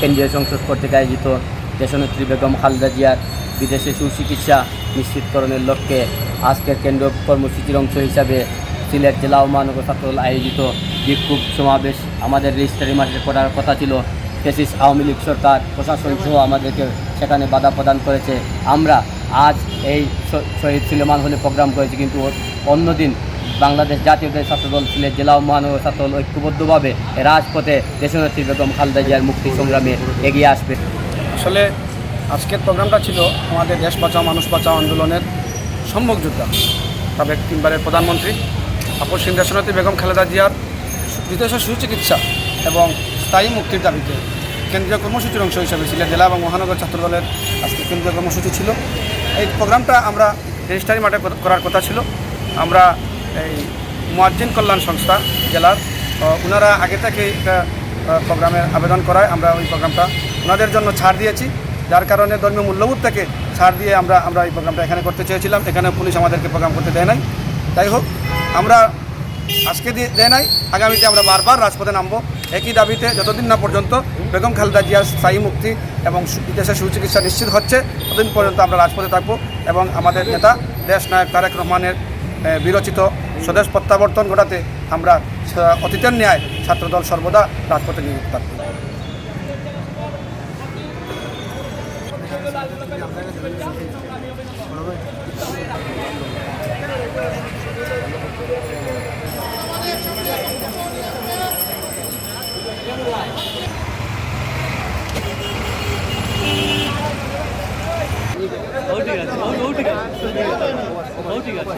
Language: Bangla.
কেন্দ্রীয় সংসদ কর্তৃক আয়োজিত দেশনেত্রী বেগম খালেদা জিয়ার বিদেশে সুচিকিৎসা নিশ্চিতকরণের লক্ষ্যে আজকের কেন্দ্রীয় কর্মসূচির অংশ হিসাবে সিলেট জেলা ও মহানগর ছাত্রদল আয়োজিত বিক্ষোভ সমাবেশ আমাদের রেজিস্ট্রারি মাঠে করার কথা ছিল। ফ্যাসিস্ট আওয়ামী লীগ সরকার প্রশাসন সহ আমাদেরকে সেখানে বাধা প্রদান করেছে। আমরা আজ এই শহীদ সুলেমান হলে প্রোগ্রাম করেছি, কিন্তু অন্যদিন বাংলাদেশ জাতীয়তাবাদী ছাত্রদল সিলেট জেলা ও মহানগর ছাত্রদল ঐক্যবদ্ধভাবে রাজপথে দেশনেত্রী বেগম খালেদা জিয়ার মুক্তি সংগ্রামে এগিয়ে আসবে। আসলে আজকের প্রোগ্রামটা ছিল আমাদের দেশ বাঁচাও মানুষ বাঁচাও আন্দোলনের সম্মুখ যোদ্ধা সাবেক তিনবারের প্রধানমন্ত্রী আপসহীন দেশনেত্রী বেগম খালেদা জিয়ার বিদেশে সুচিকিৎসা এবং স্থায়ী মুক্তির দাবিতে কেন্দ্রীয় কর্মসূচির অংশ হিসেবে সিলেট জেলা এবং মহানগর ছাত্রদলের আজকে কেন্দ্রীয় কর্মসূচি ছিল। এই প্রোগ্রামটা আমরা রেজিস্ট্রারি মাঠে করার কথা ছিল। আমরা এই মুয়াজ্জিন কল্যাণ সংস্থা জেলার ওনারা আগে থেকে একটা প্রোগ্রামের আবেদন করায় আমরা ওই প্রোগ্রামটা ওনাদের জন্য ছাড় দিয়েছি, যার কারণে ধর্মীয় মূল্যবোধ থেকে ছাড় দিয়ে আমরা এই প্রোগ্রামটা এখানে করতে চেয়েছিলাম। এখানে পুলিশ আমাদেরকে প্রোগ্রাম করতে দেয় নাই। যাই হোক, আমরা আজকে দেয় নাই, আগামীতে আমরা বারবার রাজপথে নামবো একই দাবিতে, যতদিন না পর্যন্ত বেগম খালেদা জিয়ার স্থায়ী মুক্তি এবং বিদেশে সুচিকিৎসা নিশ্চিত হচ্ছে ততদিন পর্যন্ত আমরা রাজপথে থাকবো এবং আমাদের নেতা দেশ নায়ক তারেক রহমানের বিরচিত স্বদেশ প্রত্যাবর্তন ঘটাতে আমরা অতীতের ন্যায় ছাত্রদল সর্বদা রাজপথে নিয়োজিত থাকবো। ঠিক আছে